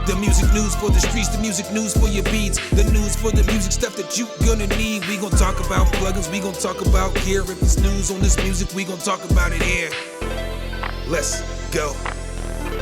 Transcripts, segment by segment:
The music news for the streets, the music news for your beats, the news for the music stuff that you gonna need. We gon' talk about plugins, we gon' talk about gear. If it's news on this music, we gon' talk about it here. Let's go.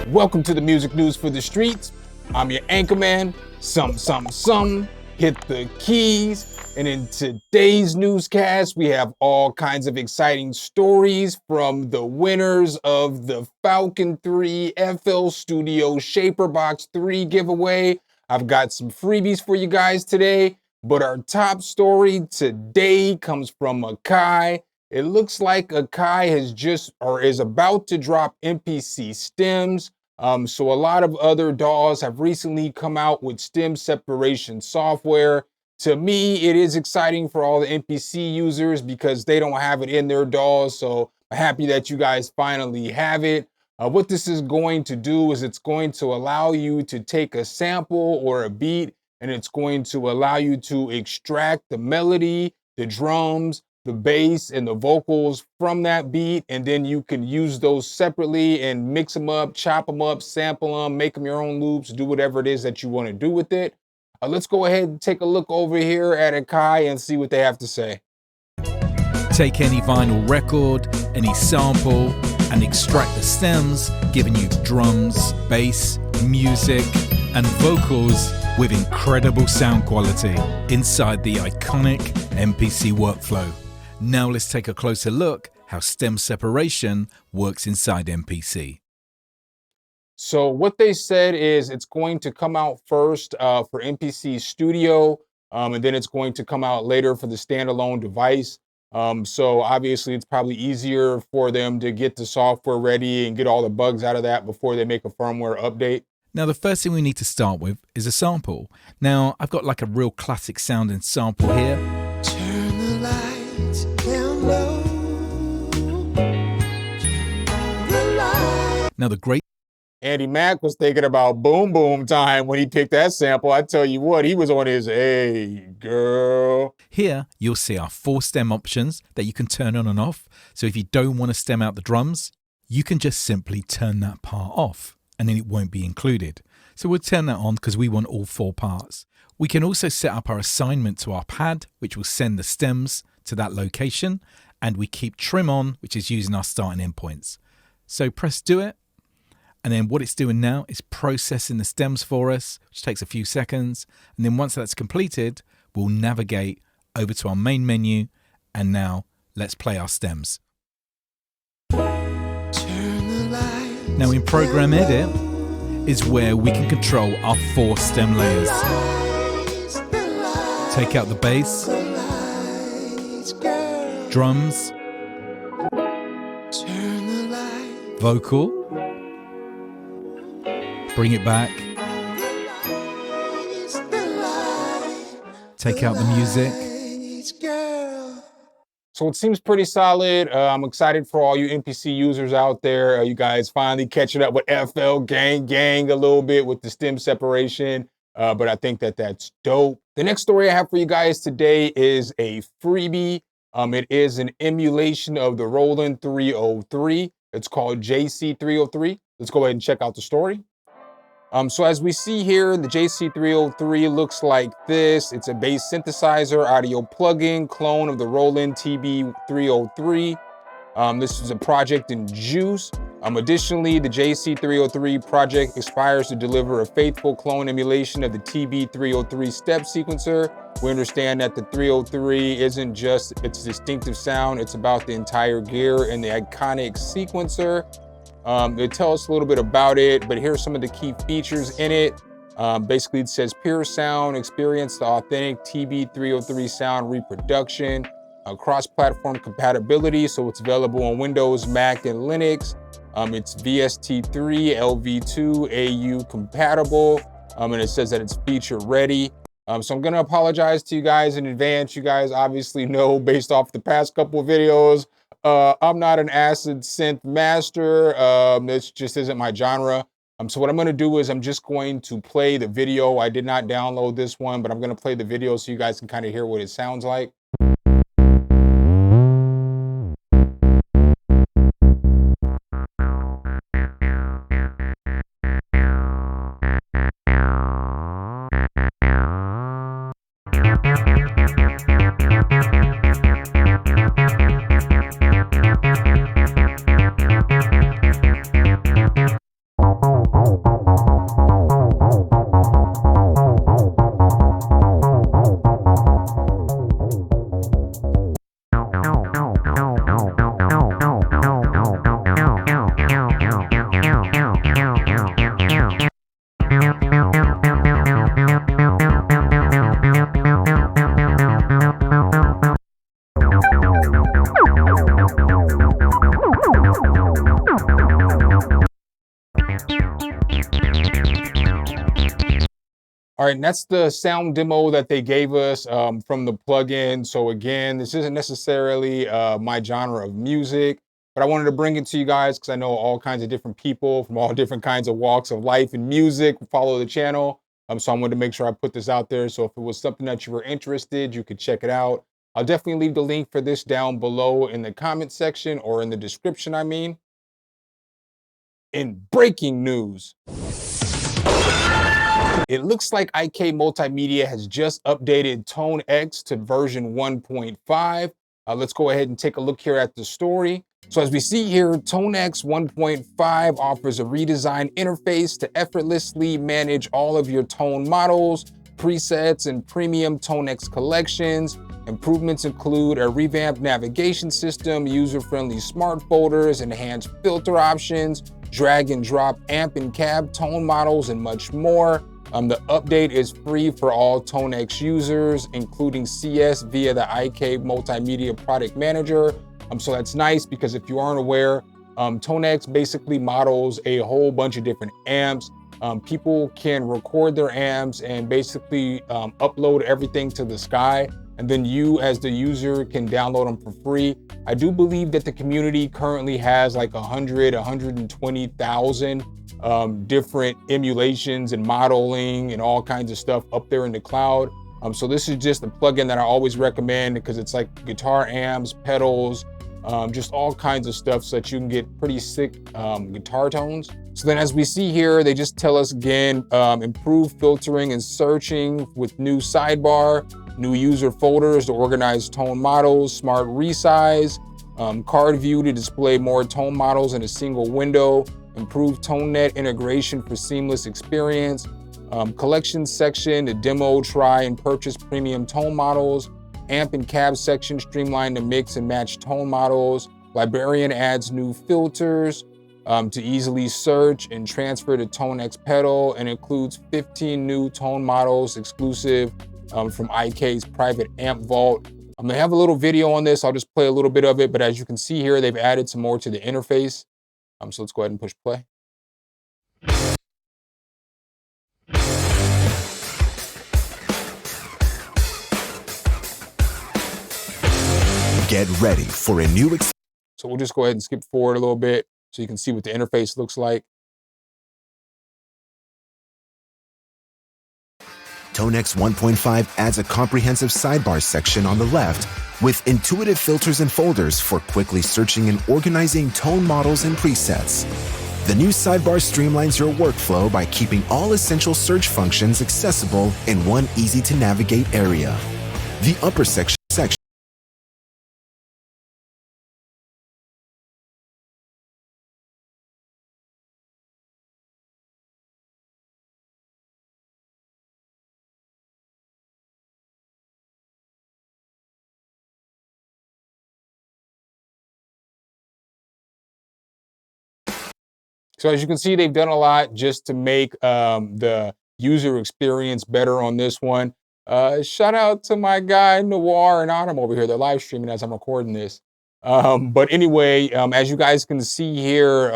Welcome to the music news for the streets. I'm your anchorman, SumnSumnSumn. Hit the keys. And in today's newscast, we have all kinds of exciting stories from the winners of the Falcon 3 FL Studio Shaper Box 3 giveaway. I've got some freebies for you guys today, but our top story today comes from Akai. It looks like Akai has just or is about to drop MPC Stems. So a lot of other DAWs have recently come out with stem separation software. To me, it is exciting for all the MPC users because they don't have it in their DAWs. So I'm happy that you guys finally have it. What this is going to do is it's going to allow you to take a sample or a beat, and it's going to allow you to extract the melody, the drums, the bass, and the vocals from that beat, and then you can use those separately and mix them up, chop them up, sample them, make them your own loops, do whatever it is that you want to do with it. Let's go ahead and take a look over here at Akai and see what they have to say. Take any vinyl record, any sample, and extract the stems, giving you drums, bass, music, and vocals with incredible sound quality inside the iconic MPC workflow. Now let's take a closer look how stem separation works inside MPC. So what they said is it's going to come out first for MPC Studio, and then it's going to come out later for the standalone device. So obviously it's probably easier for them to get the software ready and get all the bugs out of that before they make a firmware update. Now the first thing we need to start with is a sample. Now I've got like a real classic sounding sample here. Turn the lights down low. Now the great Andy Mack was thinking about boom boom time when he picked that sample. I tell you what, he was on his hey girl. Here you'll see our 4 stem options that you can turn on and off. So if you don't want to stem out the drums, you can just simply turn that part off and then it won't be included. So we'll turn that on because we want all 4 parts. We can also set up our assignment to our pad, which will send the stems to that location, and we keep trim on, which is using our starting endpoints. So press do it. And then what it's doing now is processing the stems for us, which takes a few seconds. And then once that's completed, we'll navigate over to our main menu. And now let's play our stems. Now in Program Edit is where we can control our 4 stem layers. Take out the bass, drums, vocal, bring it back, take out the music. So it seems pretty solid. I'm excited for all you MPC users out there. You guys finally catching up with FL gang a little bit with the stem separation. But I think that that's dope. The next story I have for you guys today is a freebie. It is an emulation of the Roland 303. It's called JC303. Let's go ahead and check out the story. So as we see here, the JC303 looks like this. It's a bass synthesizer audio plugin clone of the Roland TB303. This is a project in Juice. Additionally, the JC303 project aspires to deliver a faithful clone emulation of the TB303 step sequencer. We understand that the 303 isn't just its distinctive sound, it's about the entire gear and the iconic sequencer. They tell us a little bit about it, but here's some of the key features in it. Basically, it says pure sound, experience the authentic TB303 sound reproduction, cross-platform compatibility, so it's available on Windows, Mac, and Linux. It's VST3, LV2, AU compatible, and it says that it's feature ready. So I'm gonna apologize to you guys in advance. You guys obviously know based off the past couple of videos, I'm not an acid synth master. This just isn't my genre. So what I'm gonna do is I'm just going to play the video. I did not download this one, but I'm gonna play the video so you guys can kind of hear what it sounds like. All right, and that's the sound demo that they gave us from the plugin. So again, this isn't necessarily my genre of music, but I wanted to bring it to you guys because I know all kinds of different people from all different kinds of walks of life and music follow the channel. So I wanted to make sure I put this out there. So if it was something that you were interested, you could check it out. I'll definitely leave the link for this down below in the comment section, or in the description, I mean. In breaking news, it looks like IK Multimedia has just updated Tonex to version 1.5. Let's go ahead and take a look here at the story. So as we see here, Tonex 1.5 offers a redesigned interface to effortlessly manage all of your tone models, presets, and premium Tonex collections. Improvements include a revamped navigation system, user-friendly smart folders, enhanced filter options, drag and drop amp and cab tone models, and much more. The update is free for all Tonex users, including CS via the IK Multimedia Product Manager. So that's nice because if you aren't aware, Tonex basically models a whole bunch of different amps. People can record their amps and basically upload everything to the Sky, and then you as the user can download them for free. I do believe that the community currently has like 120,000 different emulations and modeling and all kinds of stuff up there in the cloud. So this is just a plugin that I always recommend because it's like guitar amps, pedals, just all kinds of stuff so that you can get pretty sick guitar tones. So then as we see here, they just tell us again, improved filtering and searching with new sidebar, new user folders to organize tone models, smart resize, card view to display more tone models in a single window, improved ToneNet integration for seamless experience, collections section to demo, try, and purchase premium tone models, amp and cab section streamline to mix and match tone models, librarian adds new filters to easily search and transfer to Tonex pedal, and includes 15 new tone models exclusive from IK's private amp vault. They have a little video on this. I'll just play a little bit of it, but as you can see here, they've added some more to the interface. So let's go ahead and push play. Get ready for a new experience. So we'll just go ahead and skip forward a little bit so you can see what the interface looks like. Tonex 1.5 adds a comprehensive sidebar section on the left with intuitive filters and folders for quickly searching and organizing tone models and presets. The new sidebar streamlines your workflow by keeping all essential search functions accessible in one easy-to-navigate area. The upper section So as you can see, they've done a lot just to make the user experience better on this one. Shout out to my guy Noir and Autumn over here. They're live streaming as I'm recording this. But anyway, as you guys can see here,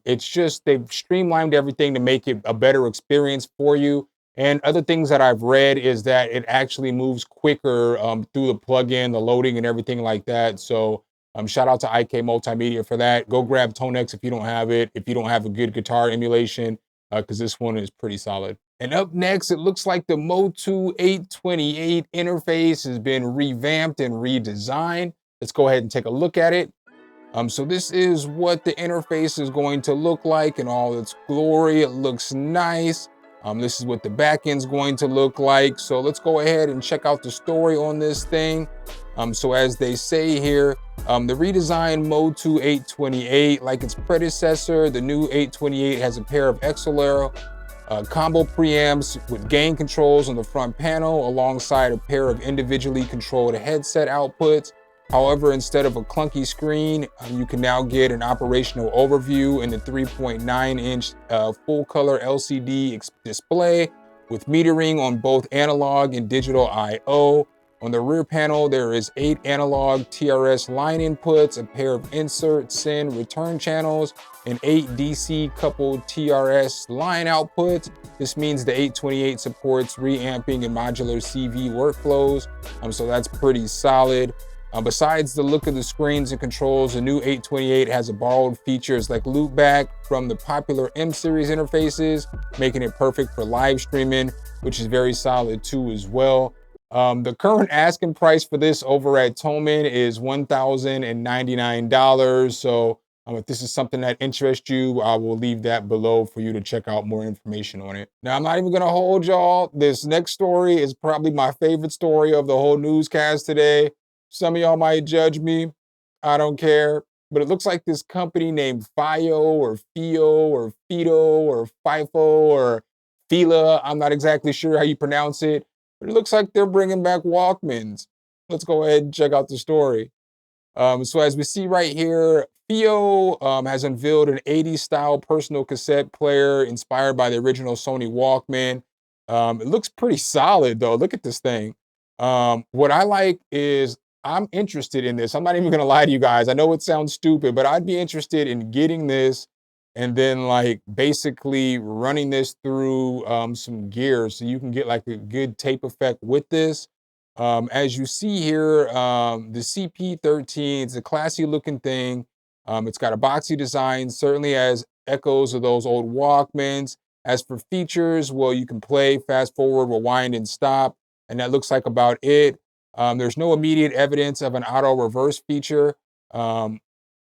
it's just they've streamlined everything to make it a better experience for you. And other things that I've read is that it actually moves quicker through the plugin, the loading and everything like that. So shout out to IK Multimedia for that. Go grab Tonex if you don't have it, if you don't have a good guitar emulation, because this one is pretty solid. And up next, it looks like the MOTU 828 interface has been revamped and redesigned. Let's go ahead and take a look at it. So this is what the interface is going to look like in all its glory. It looks nice. This is what the back end's going to look like. So let's go ahead and check out the story on this thing. So as they say here, the redesigned MOTU 828, like its predecessor, the new 828 has a pair of XLR combo preamps with gain controls on the front panel alongside a pair of individually controlled headset outputs. However, instead of a clunky screen, you can now get an operational overview in the 3.9-inch full-color LCD display with metering on both analog and digital I/O. On the rear panel, there is 8 analog TRS line inputs, a pair of insert, send, return channels, and 8 DC coupled TRS line outputs. This means the 828 supports reamping and modular CV workflows, so that's pretty solid. Besides the look of the screens and controls, the new 828 has a borrowed features like loopback from the popular M series interfaces, making it perfect for live streaming, which is very solid too as well. The current asking price for this over at Theremin is $1,099. So if this is something that interests you, I will leave that below for you to check out more information on it. Now, I'm not even gonna hold y'all. This next story is probably my favorite story of the whole newscast today. Some of y'all might judge me. I don't care. But it looks like this company named FiiO or FiiO or FIFO or Fila. I'm not exactly sure how you pronounce it, but it looks like they're bringing back Walkmans. Let's go ahead and check out the story. So as we see right here, FiiO has unveiled an 80s style personal cassette player inspired by the original Sony Walkman. It looks pretty solid though. Look at this thing. What I like is I'm interested in this. I'm not even gonna lie to you guys. I know it sounds stupid, but I'd be interested in getting this and then like basically running this through some gear so you can get like a good tape effect with this. As you see here, the CP13, it's a classy looking thing. It's got a boxy design, certainly has echoes of those old Walkmans. As for features, well, you can play, fast forward, rewind, and stop, and that looks like about it. There's no immediate evidence of an auto reverse feature.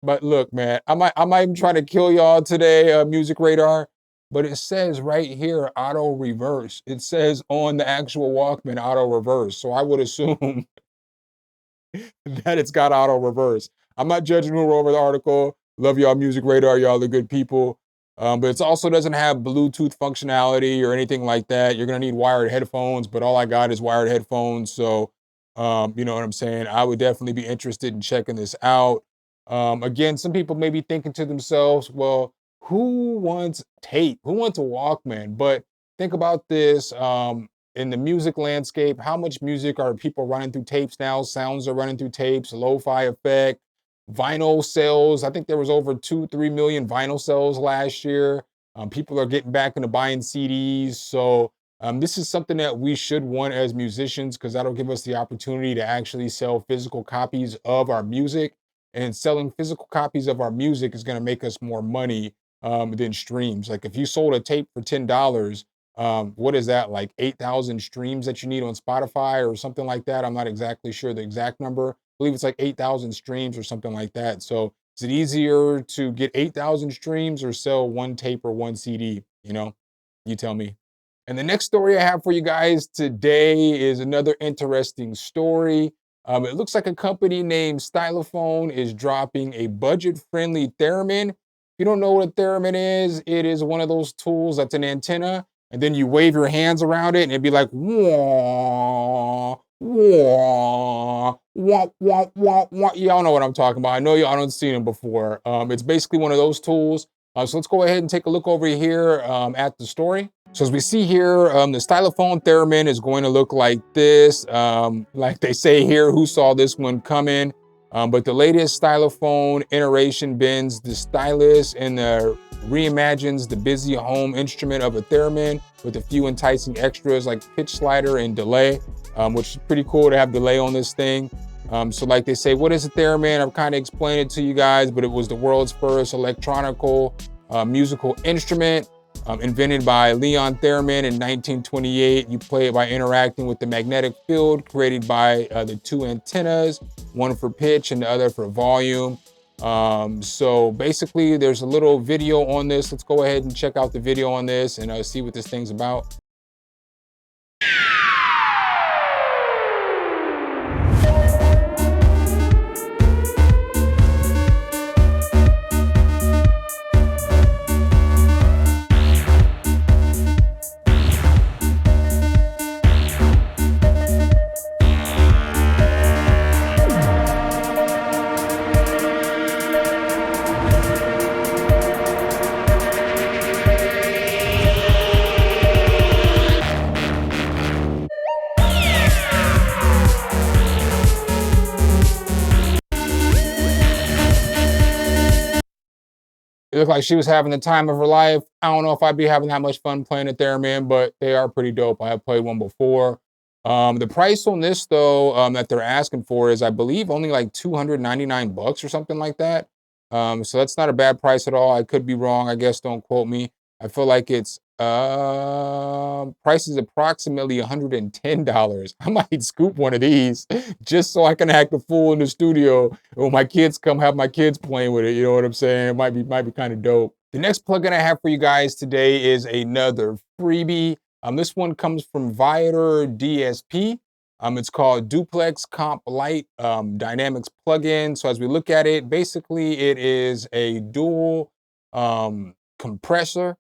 But look, man, I might even try to kill y'all today, Music Radar, but it says right here, auto reverse. It says on the actual Walkman, auto reverse. So I would assume that it's got auto reverse. I'm not judging who wrote the article. Love y'all, Music Radar. Y'all are good people. But it also doesn't have Bluetooth functionality or anything like that. You're gonna need wired headphones, but all I got is wired headphones. So you know what I'm saying? I would definitely be interested in checking this out. Again, some people may be thinking to themselves, well, who wants tape? Who wants a Walkman? But think about this, in the music landscape, how much music are people running through tapes now? Sounds are running through tapes, lo-fi effect, vinyl sales. I think there was over 2-3 million vinyl sales last year. People are getting back into buying CDs. So this is something that we should want as musicians because that'll give us the opportunity to actually sell physical copies of our music. And selling physical copies of our music is going to make us more money than streams. Like if you sold a tape for $10, what is that, like 8,000 streams that you need on Spotify or something like that? I'm not exactly sure the exact number. I believe it's like 8,000 streams or something like that. So is it easier to get 8,000 streams or sell one tape or one CD? You know, you tell me. And the next story I have for you guys today is another interesting story. It looks like a company named Stylophone is dropping a budget-friendly theremin. If you don't know what a theremin is, it is one of those tools that's an antenna, and then you wave your hands around it, and it'd be like, wah, wah, wah, wah, wah, wah. Y'all know what I'm talking about. I know y'all haven't seen them before. It's basically one of those tools. So let's go ahead and take a look over here at the story. So as we see here, the Stylophone Theremin is going to look like this. Like they say here, who saw this one coming? But the latest Stylophone iteration bends the stylus and reimagines the busy home instrument of a theremin with a few enticing extras like pitch slider and delay, which is pretty cool to have delay on this thing. So like they say, what is a theremin? I've kind of explained it to you guys, but it was the world's first electronical musical instrument. Invented by Leon Theremin in 1928. You play it by interacting with the magnetic field created by the two antennas, one for pitch and the other for volume. So basically there's a little video on this. Let's go ahead and check out the video on this and see what this thing's about. looked like she was having the time of her life. I don't know if I'd be having that much fun playing a Theremin, but they are pretty dope. I have played one before. The price on this though, that they're asking for is, I believe, only like 299 bucks or something like that. So that's not a bad price at all. I could be wrong. I guess don't quote me. I feel like it's price is approximately $110. I might scoop one of these just so I can act a fool in the studio when my kids come, have my kids playing with it. You know what I'm saying? It might be kind of dope. The next plugin I have for you guys today is another freebie. This one comes from Viator DSP. It's called Duplex Comp Lite Dynamics plugin. So as we look at it, basically it is a dual compressor.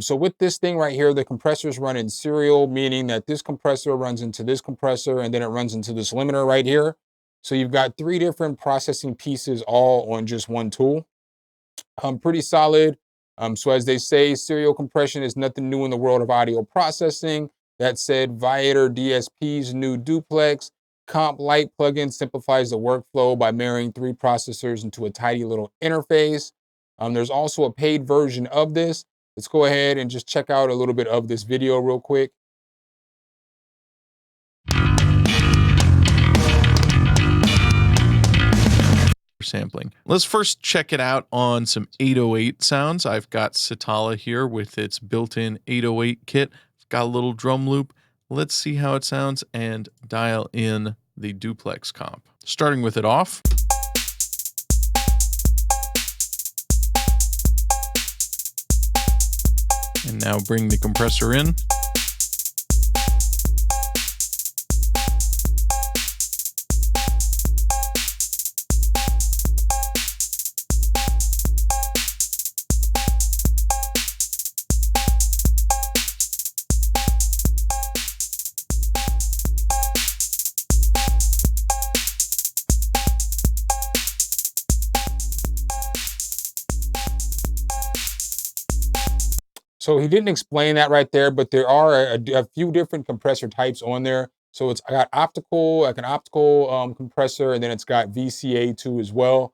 So with this thing right here, the compressors run in serial, meaning that this compressor runs into this compressor and then it runs into this limiter right here. So you've got 3 different processing pieces all on just one tool. Pretty solid. So as they say, serial compression is nothing new in the world of audio processing. That said, Viator DSP's new Duplex Comp Lite plugin simplifies the workflow by marrying 3 processors into a tidy little interface. There's also a paid version of this. Let's go ahead and just check out a little bit of this video real quick. Sampling. Let's first check it out on some 808 sounds. I've got Sitala here with its built-in 808 kit. I've got a little drum loop. Let's see how it sounds and dial in the duplex comp. Starting with it off. And now bring the compressor in. So he didn't explain that right there, but there are a few different compressor types on there. So it's got optical, like an optical compressor, and then it's got VCA too as well.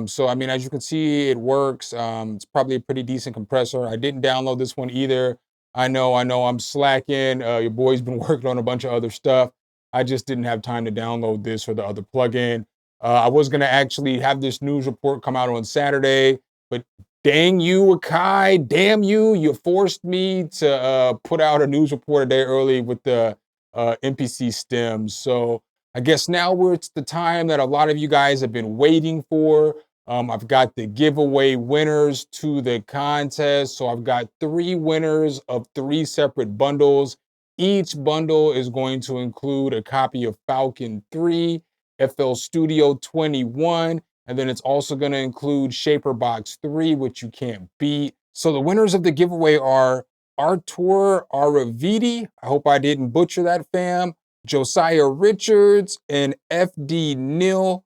So I mean, as you can see, it works. It's probably a pretty decent compressor. I didn't download this one either. I know I'm slacking. Your boy's been working on a bunch of other stuff. I just didn't have time to download this or the other plugin. I was gonna actually have this news report come out on Saturday, but dang you, Akai, damn you, you forced me to put out a news report a day early with the MPC Stems. So I guess now it's the time that a lot of you guys have been waiting for. I've got the giveaway winners to the contest. So I've got 3 winners of 3 separate bundles. Each bundle is going to include a copy of Falcon 3, FL Studio 21, and then it's also going to include Shaper Box 3, which you can't beat. So the winners of the giveaway are Artur Aravidi, I hope I didn't butcher that, fam, Josiah Richards, and FD Nil.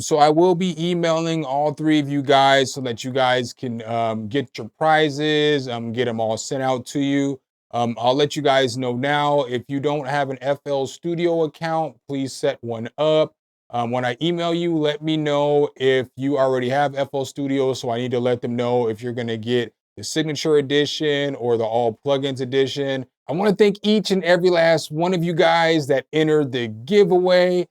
So I will be emailing all 3 of you guys so that you guys can get your prizes, get them all sent out to you. I'll let you guys know now, if you don't have an FL Studio account, please set one up. When I email you, let me know if you already have FL Studio, so I need to let them know if you're gonna get the Signature Edition or the All Plugins Edition. I wanna thank each and every last one of you guys that entered the giveaway.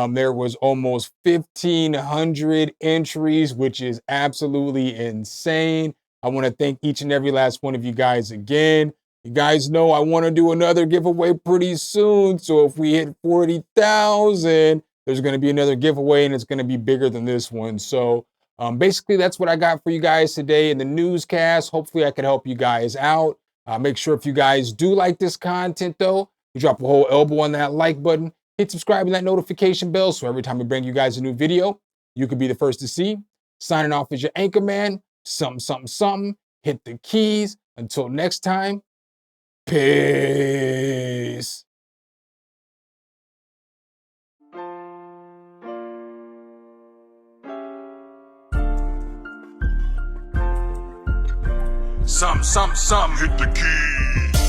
There was almost 1,500 entries, which is absolutely insane. I wanna thank each and every last one of you guys again. You guys know I wanna do another giveaway pretty soon, so if we hit 40,000, there's going to be another giveaway, and it's going to be bigger than this one. So basically, that's what I got for you guys today in the newscast. Hopefully, I can help you guys out. Make sure if you guys do like this content, though, you drop a whole elbow on that like button, hit subscribe and that notification bell, so every time we bring you guys a new video, you can be the first to see. Signing off as your anchor man, something. Hit the keys. Until next time, peace. Some, hit the key.